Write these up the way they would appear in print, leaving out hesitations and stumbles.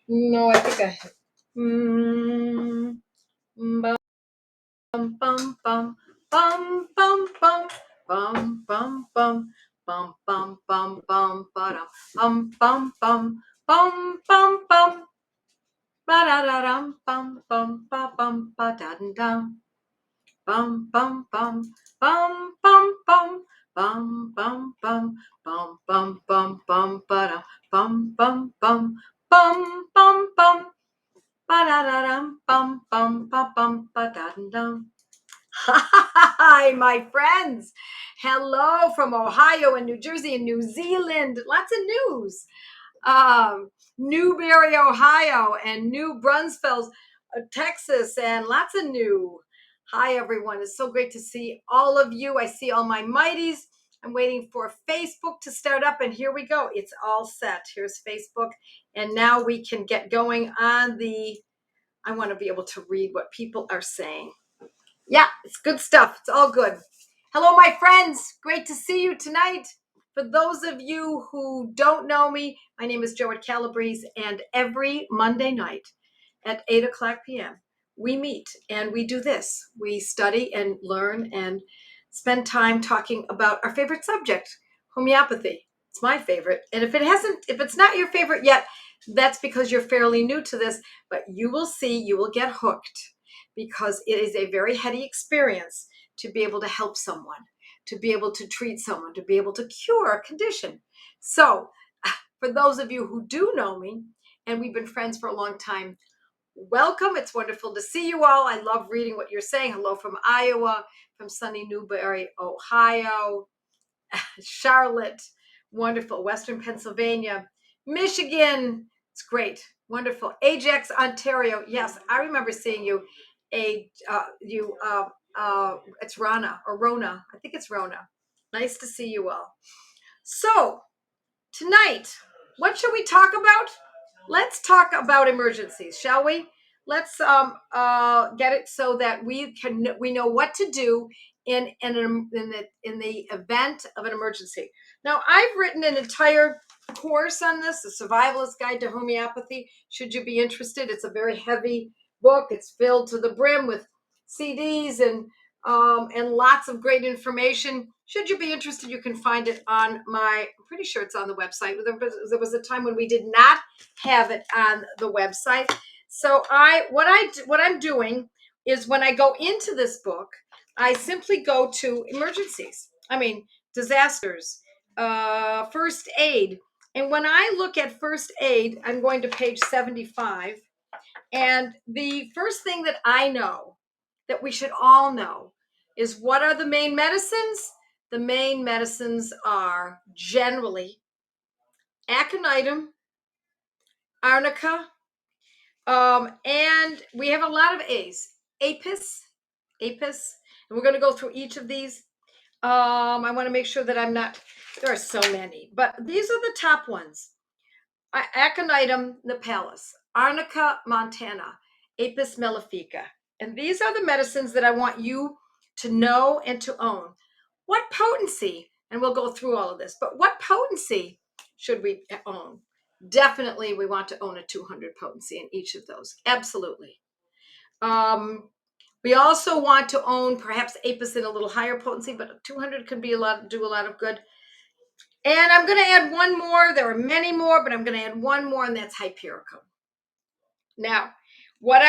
No, I think I have. Mm, bum, bum, bum, bum, bum, bum, bum, bum, bum, bum, bum, bum, bum, bum, ba-dum, bum, bum, bum, bum, bum, ba-da-da-dum, bum, bum, ba, bum, ba-da-dum, bum, bum, bum, bum, bum, bum, bum, bum, bum, bum, bum, bum, bum, ba-dum, bum, bum, bum, bum, bum, bum. Ba-da-da-dum, bum, bum, ba, bum, ba-da-dum. Hi, my friends. Hello from Ohio and New Jersey and New Zealand. Lots of news. Newberry, Ohio, and New Brunswick, Texas, and lots of new. Hi, everyone. It's so great to see all of you. I see all my mighties. I'm waiting for Facebook to start up, and here we go. It's all set. Here's Facebook, and now we can get going on the. I want to be able to read what people are saying. Yeah, it's good stuff. It's all good. Hello, my friends. Great to see you tonight. For those of you who don't know me, my name is Joette Calabrese, and every Monday night at 8 o'clock p.m., we meet and we do this. We study and learn and spend time talking about our favorite subject, homeopathy. It's my favorite. And if it's not your favorite yet, that's because you're fairly new to this, but you will see, you will get hooked because it is a very heady experience to be able to help someone, to be able to treat someone, to be able to cure a condition. So, for those of you who do know me, and we've been friends for a long time, welcome. It's wonderful to see you all. I love reading what you're saying. Hello from Iowa, from sunny Newberry, Ohio, Charlotte, wonderful, Western Pennsylvania, Michigan. It's great, wonderful. Ajax, Ontario. Yes, I remember seeing you. It's Rana or Rona. I think it's Rona. Nice to see you all. So tonight, what should we talk about? Let's talk about emergencies, shall we? Let's get it so that we know what to do in the event of an emergency. Now, I've written an entire course on this, the Survivalist Guide to Homeopathy. Should you be interested, it's a very heavy book. It's filled to the brim with CDs and lots of great information. Should you be interested, you can find it on I'm pretty sure it's on the website. There was a time when we did not have it on the website. So what I'm doing is when I go into this book, I simply go to emergencies. I mean, disasters, first aid. And when I look at first aid, I'm going to page 75. And the first thing that I know that we should all know is what are the main medicines? The main medicines are generally aconitum, arnica, and we have a lot of A's. Apis, and we're going to go through each of these. I want to make sure that I'm not, there are so many, but these are the top ones. Aconitum nipalis, Arnica montana, Apis mellifica. And these are the medicines that I want you to know and to own. What potency, and we'll go through all of this, but what potency should we own? Definitely, we want to own a 200 potency in each of those. Absolutely. We also want to own perhaps Apis in a little higher potency, but 200 can be do a lot of good. And I'm going to add one more. There are many more, but I'm going to add one more, and that's Hypericum. Now, what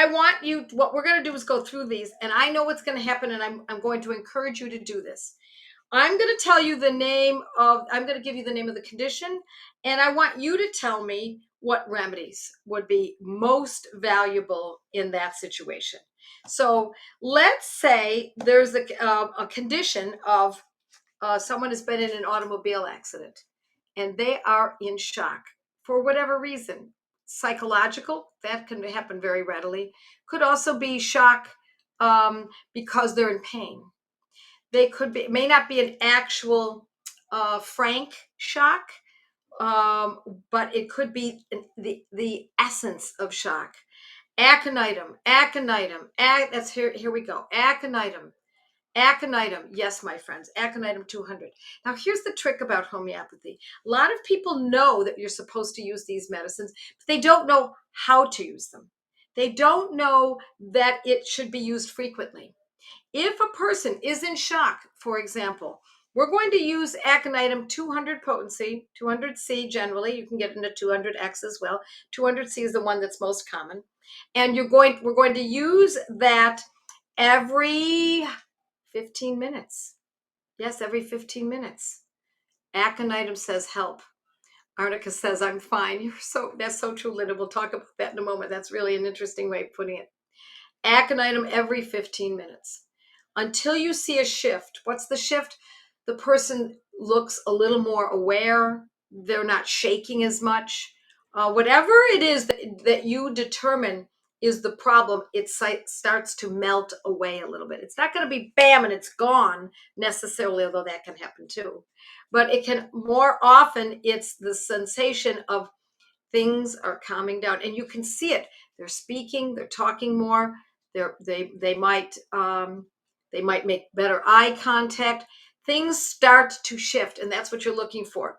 we're going to do is go through these, and I know what's going to happen, and I'm going to encourage you to do this. I'm going to tell you I'm going to give you the name of the condition, and I want you to tell me what remedies would be most valuable in that situation. So let's say there's a condition of someone has been in an automobile accident and they are in shock for whatever reason. Psychological, that can happen very readily. Could also be shock because they're in pain. It may not be an actual frank shock, but it could be the essence of shock. Aconitum, that's here we go. Aconitum, Aconitum, yes, my friends, Aconitum 200. Now, here's the trick about homeopathy. A lot of people know that you're supposed to use these medicines, but they don't know how to use them. They don't know that it should be used frequently. If a person is in shock, for example, we're going to use Aconitum 200 potency, 200C generally. You can get into 200X as well. 200C is the one that's most common. And we're going to use that every 15 minutes. Yes, every 15 minutes. Aconitum says help. Arnica says I'm fine. That's so true, Linda. We'll talk about that in a moment. That's really an interesting way of putting it. Aconitum every 15 minutes until you see a shift. What's the shift? The person looks a little more aware. They're not shaking as much. Whatever it is that you determine is the problem, it starts to melt away a little bit. It's not going to be bam and it's gone necessarily, although that can happen too. But it can more often, it's the sensation of things are calming down, and you can see it. They're speaking, they're talking more. They might make better eye contact. Things start to shift, and that's what you're looking for.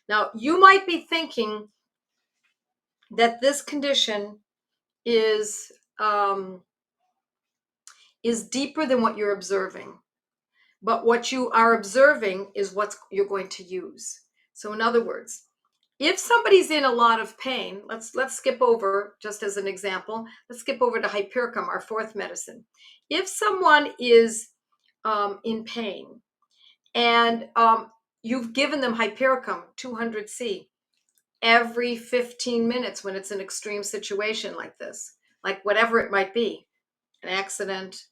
Now, you might be thinking that this condition is deeper than what you're observing, but what you are observing is what you're going to use. So, in other words, if somebody's in a lot of pain, let's skip over, just as an example, let's skip over to hypericum, our fourth medicine. If someone is in pain and you've given them hypericum 200C every 15 minutes when it's an extreme situation like this, like whatever it might be, an accident,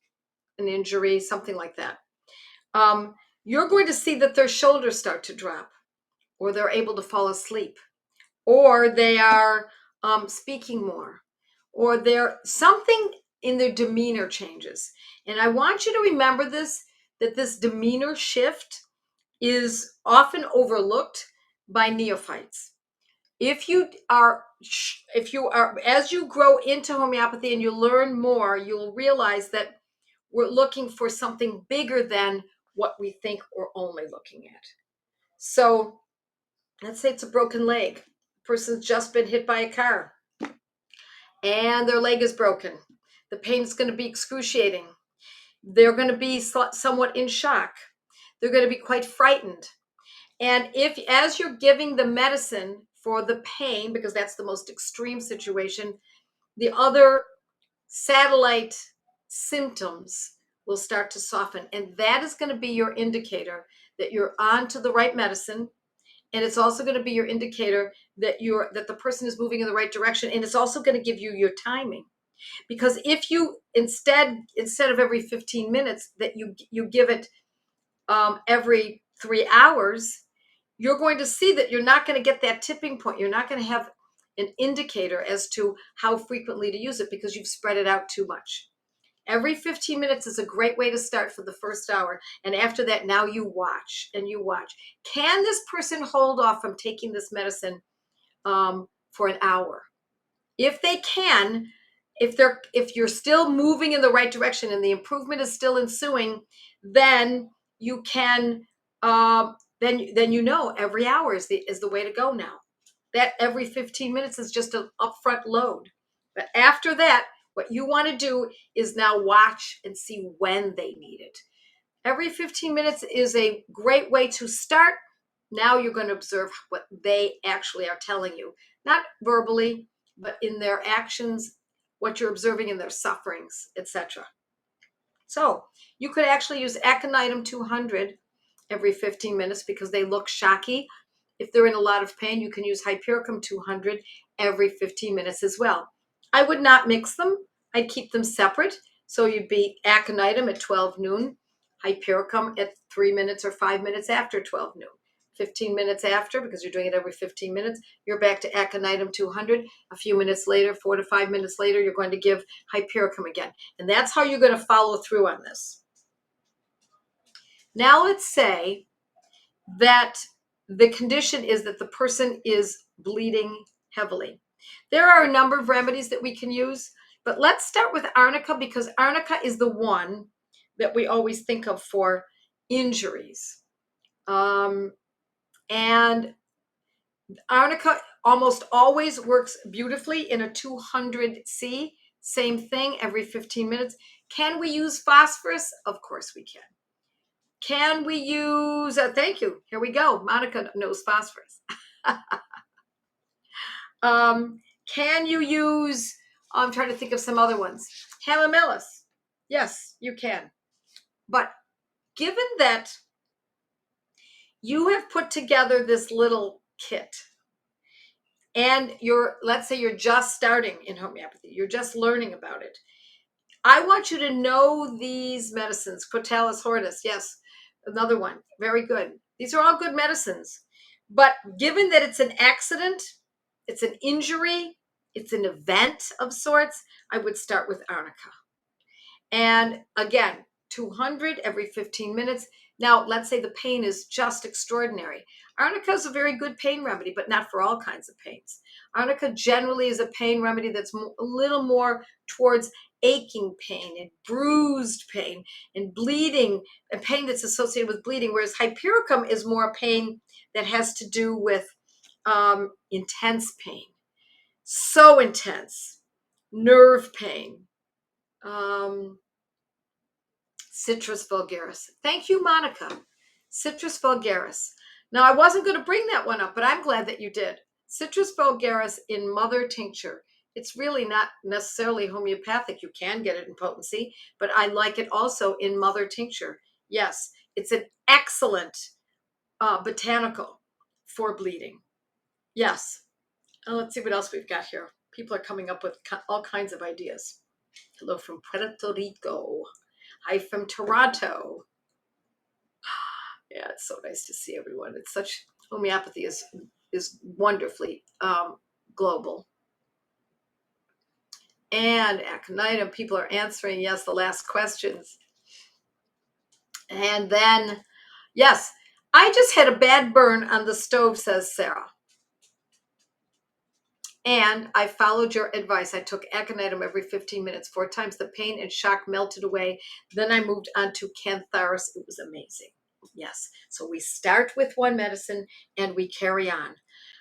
an injury, something like that, you're going to see that their shoulders start to drop, or they're able to fall asleep, or they are speaking more, or they're something in their demeanor changes. And I want you to remember that this demeanor shift is often overlooked by neophytes. If you are, as you grow into homeopathy and you learn more, you'll realize that we're looking for something bigger than what we think we're only looking at. So let's say it's a broken leg. Person's just been hit by a car and their leg is broken. The pain is going to be excruciating. They're going to be somewhat in shock. They're going to be quite frightened. And if, as you're giving the medicine for the pain, because that's the most extreme situation, the other satellite symptoms will start to soften. And that is going to be your indicator that you're on to the right medicine. And it's also going to be your indicator that the person is moving in the right direction. And it's also going to give you your timing. Because if you instead of every 15 minutes that you give it every 3 hours, you're going to see that you're not going to get that tipping point. You're not going to have an indicator as to how frequently to use it because you've spread it out too much. Every 15 minutes is a great way to start for the first hour. And after that, now you watch and you watch. Can this person hold off from taking this medicine for an hour? If they can, if you're still moving in the right direction and the improvement is still ensuing, then you can then you know every hour is the way to go now. That every 15 minutes is just an upfront load. But after that, what you want to do is now watch and see when they need it. Every 15 minutes is a great way to start. Now you're going to observe what they actually are telling you, not verbally, but in their actions, what you're observing in their sufferings, etc. So you could actually use Aconitum 200 every 15 minutes because they look shocky. If they're in a lot of pain, you can use Hypericum 200 every 15 minutes as well. I would not mix them. I'd keep them separate. So you'd be Aconitum at 12 noon, Hypericum at 3 minutes or 5 minutes after 12 noon. 15 minutes after, because you're doing it every 15 minutes, you're back to Aconitum 200. A few minutes later, 4 to 5 minutes later, you're going to give Hypericum again. And that's how you're going to follow through on this. Now let's say that the condition is that the person is bleeding heavily. There are a number of remedies that we can use, but let's start with arnica because arnica is the one that we always think of for injuries. And arnica almost always works beautifully in a 200C. Same thing every 15 minutes. Can we use phosphorus? Of course we can. Can we use, thank you, here we go. Monica knows phosphorus. Can you use, I'm trying to think of some other ones. Hamamelis. Yes, you can. But given that you have put together this little kit, and let's say you're just starting in homeopathy, you're just learning about it, I want you to know these medicines. Crotalis hortus, yes, another one, very good. These are all good medicines. But given that it's an accident, it's an injury, it's an event of sorts, I would start with arnica. And again, 200 every 15 minutes. Now, let's say the pain is just extraordinary. Arnica is a very good pain remedy, but not for all kinds of pains. Arnica generally is a pain remedy that's a little more towards aching pain and bruised pain and bleeding, and pain that's associated with bleeding, whereas hypericum is more pain that has to do with intense pain. So intense. Nerve pain. Citrus vulgaris. Thank you, Monica. Citrus vulgaris. Now, I wasn't going to bring that one up, but I'm glad that you did. Citrus vulgaris in mother tincture. It's really not necessarily homeopathic. You can get it in potency, but I like it also in mother tincture. Yes, it's an excellent botanical for bleeding. Yes. Let's see what else we've got here. People are coming up with all kinds of ideas. Hello from Puerto Rico. Hi from Toronto. Yeah, it's so nice to see everyone. It's such, homeopathy is wonderfully global. And aconitum, people are answering yes, the last questions. And then, yes, I just had a bad burn on the stove, says Sarah. And I followed your advice. I took aconitum every 15 minutes, 4 times. The pain and shock melted away. Then I moved on to cantharis. It was amazing. Yes. So we start with one medicine and we carry on.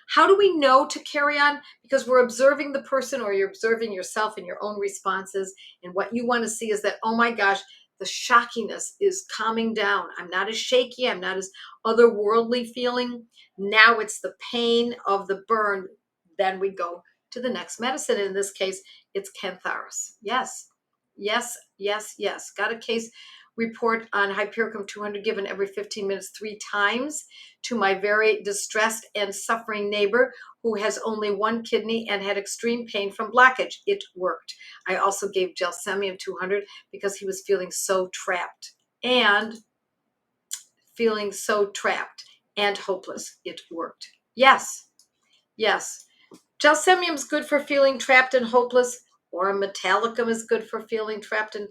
How do we know to carry on? Because we're observing the person, or you're observing yourself and your own responses. And what you want to see is that, oh my gosh, the shockiness is calming down. I'm not as shaky. I'm not as otherworldly feeling. Now it's the pain of the burn. Then we go to the next medicine. In this case, it's cantharis. Yes, yes, yes, yes. Got a case report on hypericum 200 given every 15 minutes 3 times to my very distressed and suffering neighbor who has only 1 kidney and had extreme pain from blockage. It worked. I also gave gelsemium 200 because he was feeling so trapped and hopeless. It worked. Yes, yes. Gelsemium is good for feeling trapped and hopeless, or metallicum is good for feeling trapped and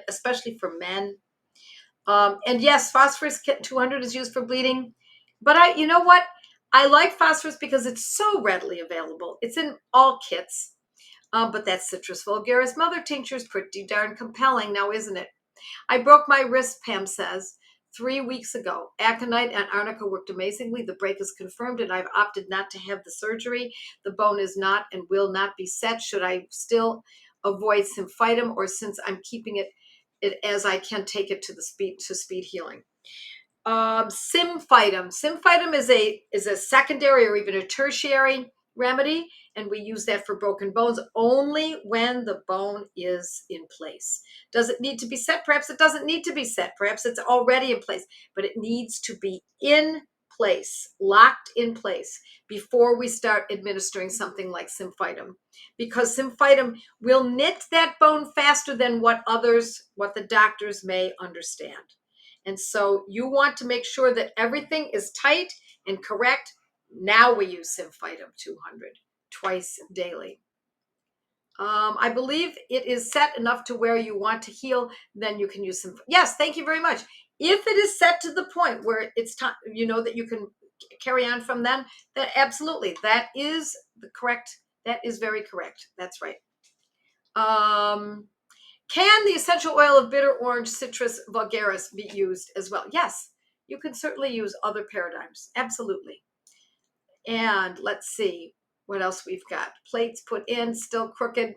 especially for men. And yes, phosphorus 200 is used for bleeding. But you know what? I like phosphorus because it's so readily available. It's in all kits. But that citrus vulgaris mother tincture is pretty darn compelling now, isn't it? I broke my wrist, Pam says, 3 weeks ago. Aconite and arnica worked amazingly. The break is confirmed, and I've opted not to have the surgery. The bone is not and will not be set. Should I still avoid symphytum, or since I'm keeping it as I can take it to speed healing? Symphytum is a secondary or even a tertiary remedy, and we use that for broken bones only when the bone is in place. Does it need to be set? Perhaps it doesn't need to be set. Perhaps it's already in place, but it needs to be in place, locked in place, before we start administering something like symphytum, because symphytum will knit that bone faster than what the doctors may understand. And so you want to make sure that everything is tight and correct. Now we use symphytum 200 twice daily. I believe it is set enough to where you want to heal, then you can use some. Yes, thank you very much. If it is set to the point where it's time, that you can carry on from then absolutely, that is the correct. That is very correct. That's right. Can the essential oil of bitter orange citrus vulgaris be used as well? Yes, you can certainly use other paradigms. Absolutely. And let's see what else we've got. Plates put in, still crooked.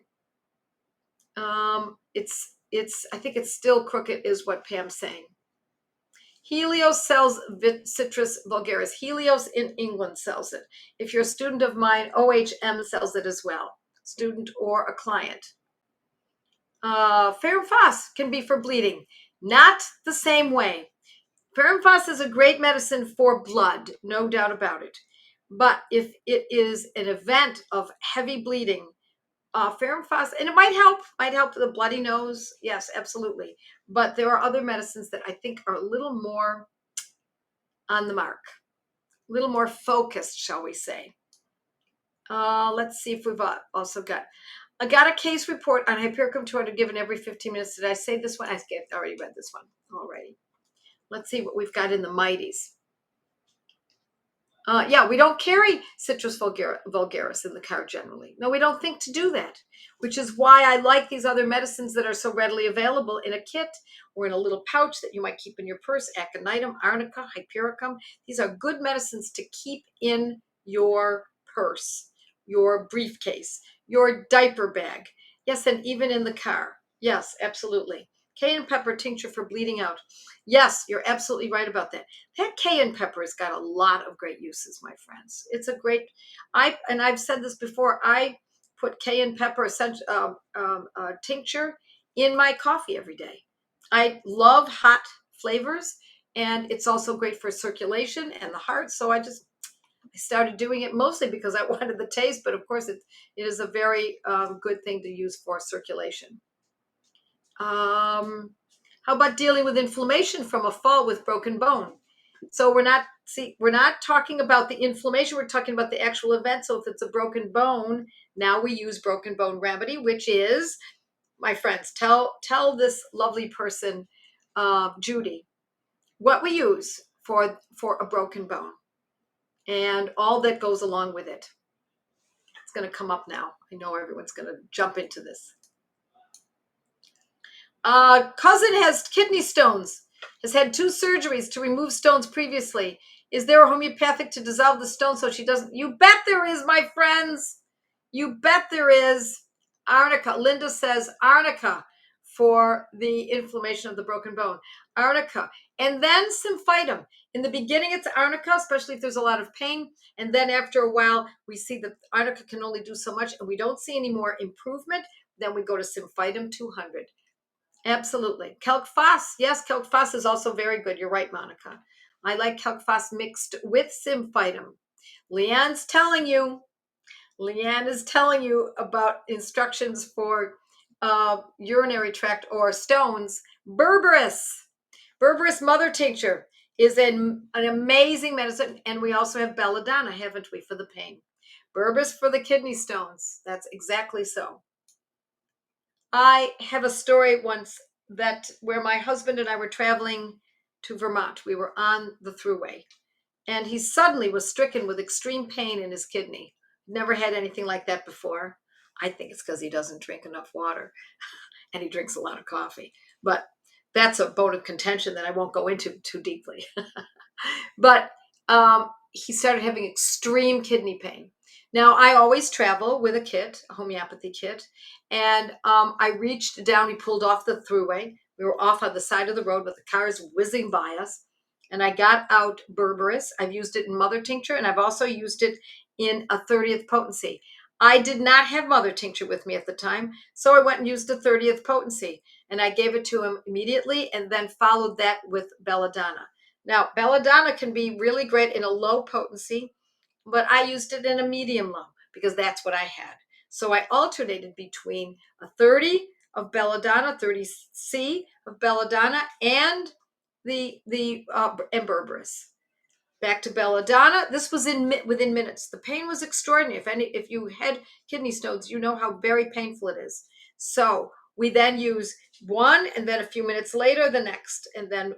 It's I think it's still crooked is what Pam's saying. Helios sells citrus vulgaris. Helios in England sells it. If you're a student of mine, OHM sells it as well. Student or a client. Ferrum phos can be for bleeding. Not the same way. Ferrum phos is a great medicine for blood, no doubt about it. But if it is an event of heavy bleeding, ferrum phos, and it might help the bloody nose. Yes, absolutely. But there are other medicines that I think are a little more on the mark, a little more focused, shall we say. Let's see if we've also got. I got a case report on Hypericum 200 given every 15 minutes. Did I say this one? I already read this one already. Let's see what we've got in the mighties. Yeah, we don't carry citrus vulgaris in the car generally. No, we don't think to do that, which is why I like these other medicines that are so readily available in a kit or in a little pouch that you might keep in your purse. Aconitum, arnica, hypericum. These are good medicines to keep in your purse, your briefcase, your diaper bag. Yes, and even in the car. Yes, absolutely. Cayenne pepper tincture for bleeding out. Yes, you're absolutely right about that. That cayenne pepper has got a lot of great uses, my friends. It's a great, I've said this before, I put cayenne pepper tincture in my coffee every day. I love hot flavors, and it's also great for circulation and the heart. So I started doing it mostly because I wanted the taste, but of course it is a very good thing to use for circulation. How about dealing with inflammation from a fall with broken bone? So we're not talking about the inflammation, we're talking about the actual event. So if it's a broken bone, now we use broken bone remedy, which is, my friends, tell this lovely person, Judy, what we use for a broken bone and all that goes along with it. It's going to come up now. I know everyone's going to jump into this. Cousin has kidney stones, has had 2 surgeries to remove stones previously. Is there a homeopathic to dissolve the stone so she doesn't? You bet there is, my friends. You bet there is. Arnica. Linda says arnica for the inflammation of the broken bone. Arnica. And then symphytum. In the beginning, it's arnica, especially if there's a lot of pain. And then after a while, we see that arnica can only do so much and we don't see any more improvement. Then we go to symphytum 200. Absolutely. Calc phos. Yes, calc phos is also very good. You're right, Monica. I like calc phos mixed with symphytum. Leanne is telling you about instructions for urinary tract or stones. Berberis mother tincture is an amazing medicine. And we also have belladonna, haven't we, for the pain? Berberis for the kidney stones. That's exactly so. I have a story once where my husband and I were traveling to Vermont. We were on the thruway, and he suddenly was stricken with extreme pain in his kidney. Never had anything like that before. I think it's because he doesn't drink enough water and he drinks a lot of coffee. But that's a bone of contention that I won't go into too deeply. But he started having extreme kidney pain. Now, I always travel with a kit, a homeopathy kit, and I reached down, he pulled off the thruway. We were off on the side of the road with the cars whizzing by us, and I got out berberis. I've used it in mother tincture, and I've also used it in a 30th potency. I did not have mother tincture with me at the time, so I went and used a 30th potency, and I gave it to him immediately and then followed that with belladonna. Now, belladonna can be really great in a low potency, but I used it in a medium low because that's what I had. So I alternated between a 30 of belladonna, 30C of belladonna, and the berberis. Back to belladonna. This was within minutes. The pain was extraordinary. If you had kidney stones, you know how very painful it is. So we then use one, and then a few minutes later, the next, and then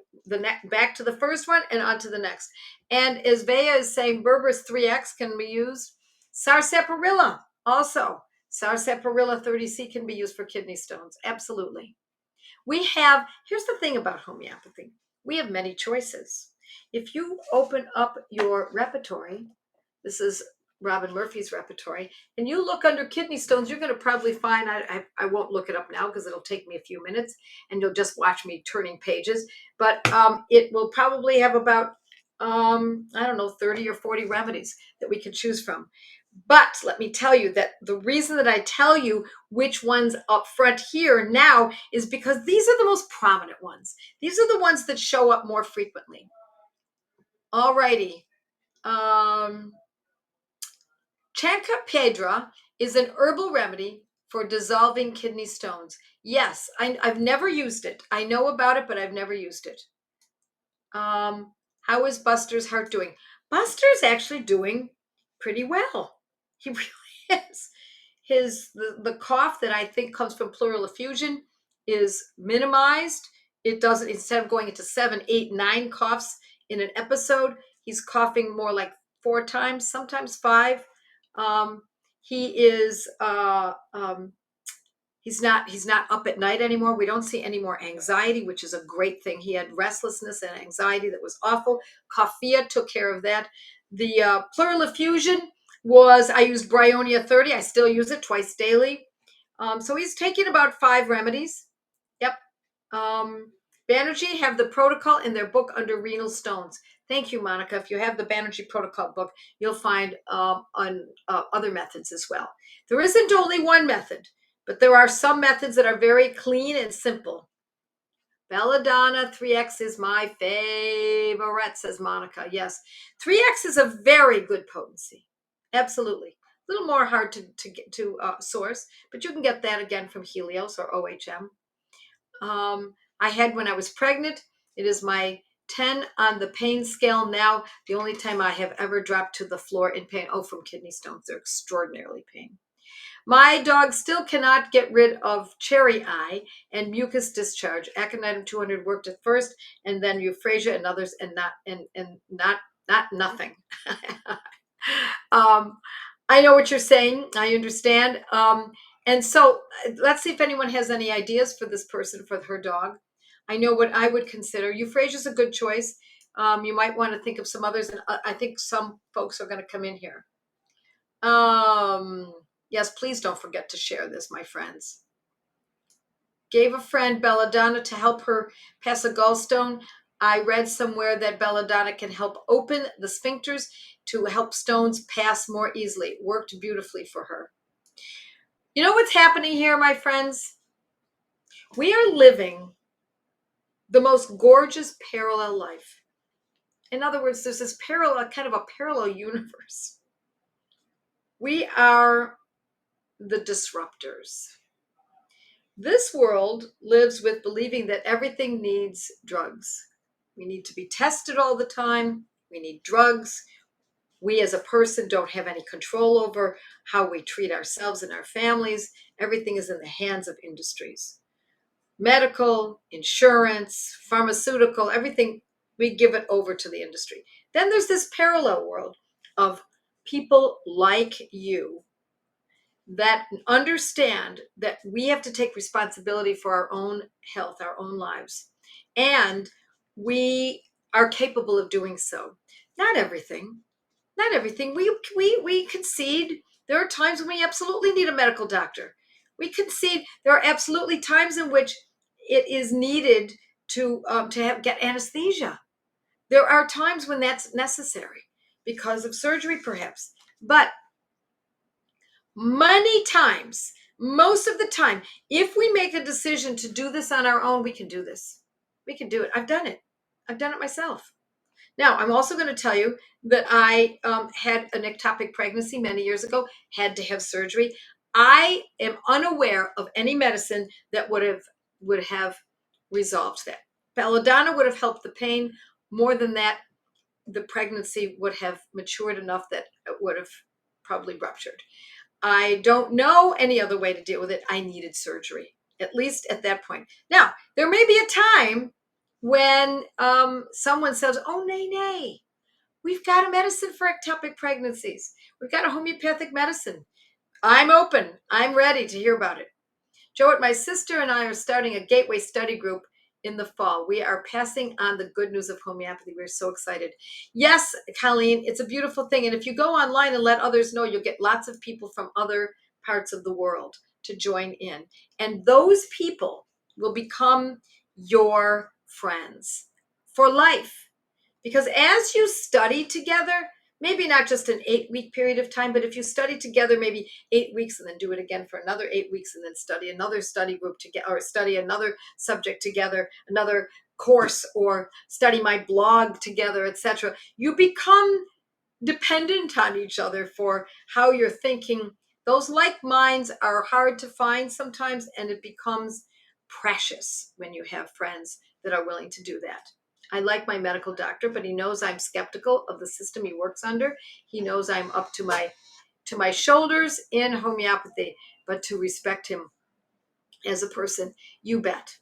back to the first one, and on to the next. And as Vea is saying, berberis 3X can be used. Sarsaparilla also. Sarsaparilla 30C can be used for kidney stones. Absolutely. Here's the thing about homeopathy. We have many choices. If you open up your repertory, this is Robin Murphy's repertory, and you look under kidney stones, you're going to probably find, I won't look it up now because it'll take me a few minutes and you'll just watch me turning pages, but it will probably have about, I don't know, 30 or 40 remedies that we can choose from. But let me tell you that the reason that I tell you which ones up front here now is because these are the most prominent ones. These are the ones that show up more frequently. Alrighty. Chanca piedra is an herbal remedy for dissolving kidney stones. Yes, I've never used it. I know about it, but I've never used it. How is Buster's heart doing? Buster's actually doing pretty well. He really is. The cough that I think comes from pleural effusion is minimized. It doesn't, instead of going into 7, 8, 9 coughs in an episode, he's coughing more like 4 times, sometimes 5. He is he's not up at night anymore. We don't see any more anxiety, which is a great thing. He had restlessness and anxiety that was awful. Coffea took care of that. The pleural effusion was, I used Bryonia 30. I still use it twice daily. So he's taking about 5 remedies. Yep. Banerjee have the protocol in their book under renal stones. Thank you, Monica. If you have the Banerjee protocol book, you'll find on other methods as well. There isn't only one method, but there are some methods that are very clean and simple. Belladonna 3X is my favorite, says Monica. Yes, 3X is a very good potency. Absolutely. A little more hard to get to source, but you can get that again from Helios or OHM. I had when I was pregnant. It is my 10 on the pain scale now. The only time I have ever dropped to the floor in pain. Oh, from kidney stones. They're extraordinarily pain. My dog still cannot get rid of cherry eye and mucus discharge. Aconitum 200 worked at first, and then euphrasia and others, and not nothing. I know what you're saying. I understand. And so let's see if anyone has any ideas for this person, for her dog. I know what I would consider. Euphrasia is a good choice. You might want to think of some others, and I think some folks are going to come in here. Yes, please don't forget to share this, my friends. Gave a friend belladonna to help her pass a gallstone. I read somewhere that belladonna can help open the sphincters to help stones pass more easily. It worked beautifully for her. You know what's happening here, my friends? We are living the most gorgeous parallel life. In other words, there's this parallel, kind of a parallel universe. We are the disruptors. This world lives with believing that everything needs drugs. We need to be tested all the time. We need drugs. We as a person don't have any control over how we treat ourselves and our families. Everything is in the hands of industries. Medical, insurance, pharmaceutical, everything, we give it over to the industry. Then there's this parallel world of people like you that understand that we have to take responsibility for our own health, our own lives, and we are capable of doing so. Not everything. We concede. There are times when we absolutely need a medical doctor. We concede. There are absolutely times in which it is needed to get anesthesia. There are times when that's necessary because of surgery, perhaps. But many times, most of the time, if we make a decision to do this on our own, we can do this. We can do it. I've done it. I've done it myself. Now, I'm also going to tell you that I had an ectopic pregnancy many years ago, had to have surgery. I am unaware of any medicine that would have resolved that. Belladonna would have helped the pain. More than that, the pregnancy would have matured enough that it would have probably ruptured. I don't know any other way to deal with it. I needed surgery, at least at that point. Now, there may be a time when someone says, oh, nay, we've got a medicine for ectopic pregnancies. We've got a homeopathic medicine. I'm open. I'm ready to hear about it. Joette, my sister and I are starting a gateway study group in the fall. We are passing on the good news of homeopathy. We're so excited. Yes, Colleen, it's a beautiful thing. And if you go online and let others know, you'll get lots of people from other parts of the world to join in. And those people will become your friends for life. Because as you study together, maybe not just an 8-week period of time, but if you study together maybe 8 weeks and then do it again for another 8 weeks and then study another study group together, or study another subject together, another course, or study my blog together, etc., you become dependent on each other for how you're thinking. Those like minds are hard to find sometimes, and it becomes precious when you have friends that are willing to do that. I like my medical doctor, but he knows I'm skeptical of the system he works under. He knows I'm up to my shoulders in homeopathy, but to respect him as a person, you bet.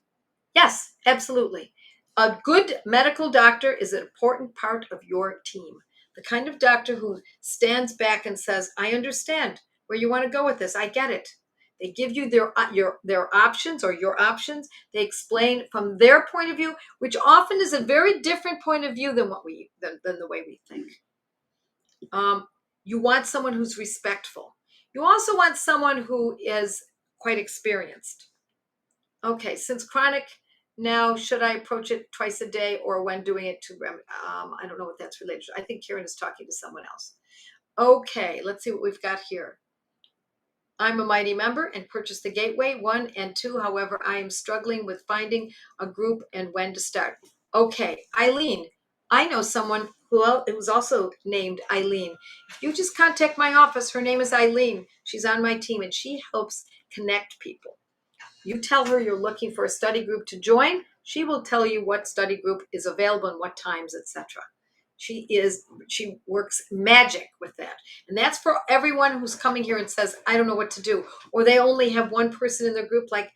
Yes, absolutely. A good medical doctor is an important part of your team. The kind of doctor who stands back and says, I understand where you want to go with this. I get it. They give you their options, or your options. They explain from their point of view, which often is a very different point of view than than the way we think. You want someone who's respectful. You also want someone who is quite experienced. Okay, since chronic, now should I approach it twice a day, or when doing it to I don't know what that's related to. I think Karen is talking to someone else. Okay, let's see what we've got here. I'm a Mighty member and purchased the Gateway 1 and 2. However, I am struggling with finding a group and when to start. Okay, Eileen, I know someone who's also named Eileen. If you just contact my office, her name is Eileen. She's on my team and she helps connect people. You tell her you're looking for a study group to join. She will tell you what study group is available and what times, etc. She works magic with that. And that's for everyone who's coming here and says, I don't know what to do. Or they only have one person in their group, like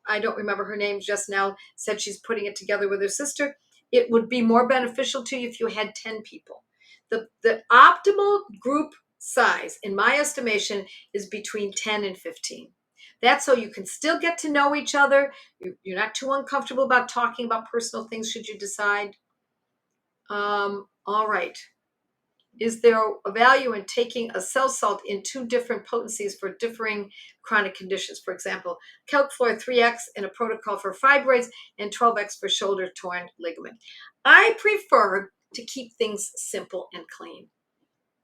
I don't remember her name just now, said she's putting it together with her sister. It would be more beneficial to you if you had 10 people. The optimal group size, in my estimation, is between 10 and 15. That's so you can still get to know each other. You're not too uncomfortable about talking about personal things should you decide. All right. Is there a value in taking a cell salt in 2 different potencies for differing chronic conditions? For example, calc fluor 3x in a protocol for fibroids and 12x for shoulder torn ligament. I prefer to keep things simple and clean.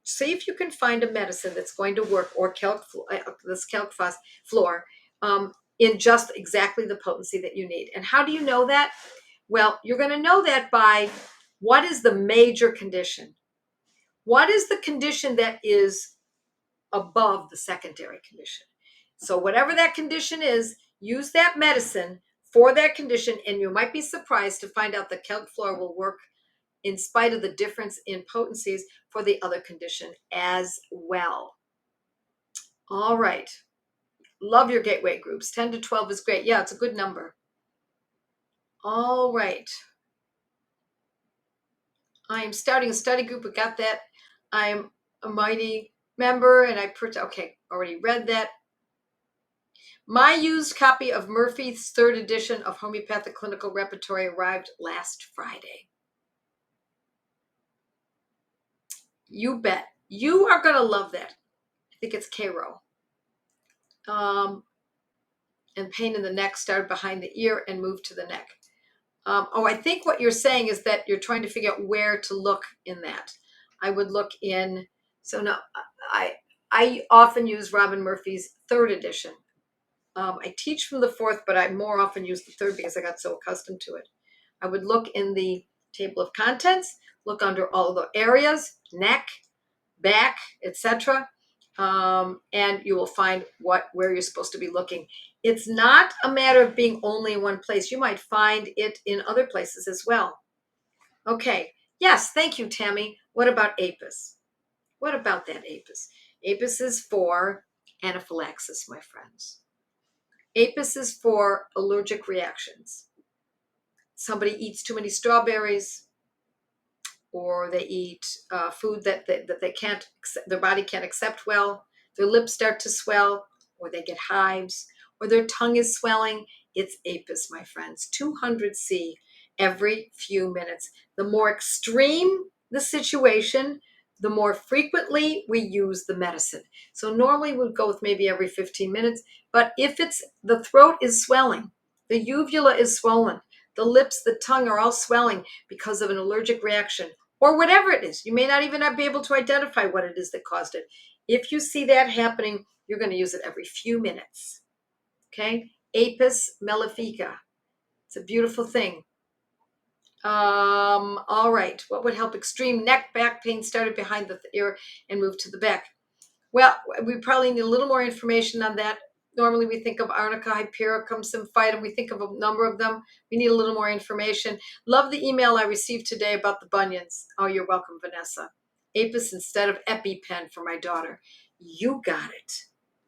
See if you can find a medicine that's going to work, or this calc fluor, in just exactly the potency that you need. And how do you know that? Well, you're going to know that by what is the major condition? What is the condition that is above the secondary condition? So whatever that condition is, use that medicine for that condition, and you might be surprised to find out that calc fluor will work in spite of the difference in potencies for the other condition as well. All right. Love your gateway groups. 10 to 12 is great. Yeah, it's a good number. All right. I am starting a study group. We got that. I'm a Mighty member, and okay, already read that. My used copy of Murphy's 3rd edition of Homeopathic Clinical Repertory arrived last Friday. You bet. You are going to love that. I think it's Cairo. And pain in the neck started behind the ear and moved to the neck. I think what you're saying is that you're trying to figure out where to look in that. I would look in, so no, I often use Robin Murphy's 3rd edition. I teach from the 4th, but I more often use the 3rd because I got so accustomed to it. I would look in the table of contents, look under all the areas, neck, back, etc., and you will find where you're supposed to be looking. It's not a matter of being only in one place. You might find it in other places as well. Okay. Yes, thank you, Tammy. What about apis? What about that apis? Apis is for anaphylaxis, my friends. Apis is for allergic reactions. Somebody eats too many strawberries, or they eat food that they can't, their body can't accept well. Their lips start to swell, or they get hives, or their tongue is swelling, it's apis, my friends. 200C every few minutes. The more extreme the situation, the more frequently we use the medicine. So normally we'd go with maybe every 15 minutes, but if it's the throat is swelling, the uvula is swollen, the lips, the tongue are all swelling because of an allergic reaction or whatever it is, you may not even be able to identify what it is that caused it. If you see that happening, you're going to use it every few minutes. Okay? Apis mellifica. It's a beautiful thing. All right. What would help extreme neck back pain started behind the ear and moved to the back? Well, we probably need a little more information on that. Normally we think of arnica, hypericum, symphytum. We think of a number of them. We need a little more information. Love the email I received today about the bunions. Oh, you're welcome, Vanessa. Apis instead of EpiPen for my daughter. You got it.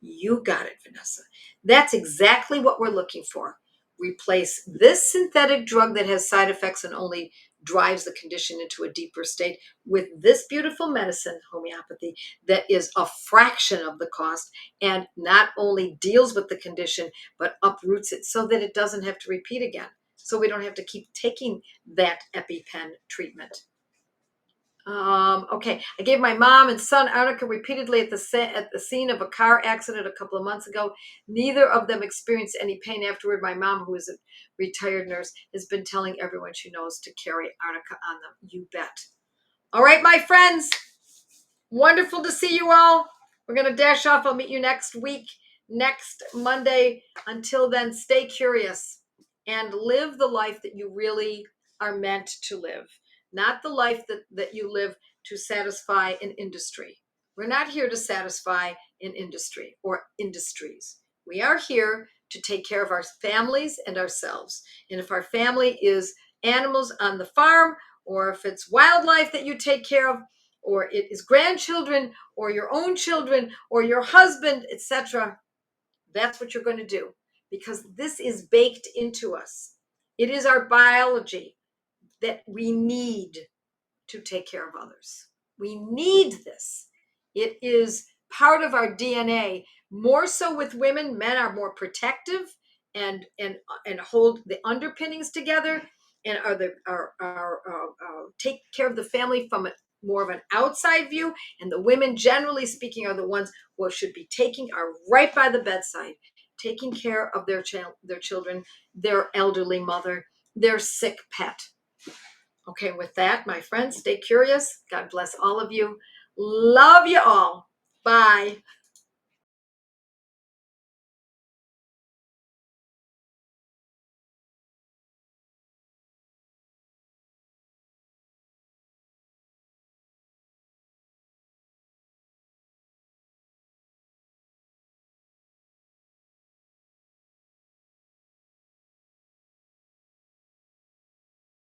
You got it, Vanessa. That's exactly what we're looking for. Replace this synthetic drug that has side effects and only drives the condition into a deeper state with this beautiful medicine, homeopathy, that is a fraction of the cost and not only deals with the condition, but uproots it so that it doesn't have to repeat again. So we don't have to keep taking that EpiPen treatment. Okay, I gave my mom and son arnica repeatedly at the scene of a car accident a couple of months ago. Neither of them experienced any pain afterward. My mom, who is a retired nurse, has been telling everyone she knows to carry arnica on them. You bet. All right, my friends. Wonderful to see you all. We're going to dash off. I'll meet you next week, next Monday. Until then, stay curious and live the life that you really are meant to live, not the life that you live to satisfy an industry. We're not here to satisfy an industry or industries. We are here to take care of our families and ourselves. And if our family is animals on the farm, or if it's wildlife that you take care of, or it is grandchildren or your own children or your husband, etc., that's what you're going to do, because this is baked into us. It is our biology that we need to take care of others. We need this. It is part of our DNA. More so with women. Men are more protective and hold the underpinnings together and take care of the family from more of an outside view. And the women, generally speaking, are the ones who should be are right by the bedside, taking care of their children, their elderly mother, their sick pet. Okay, with that, my friends, stay curious. God bless all of you. Love you all. Bye.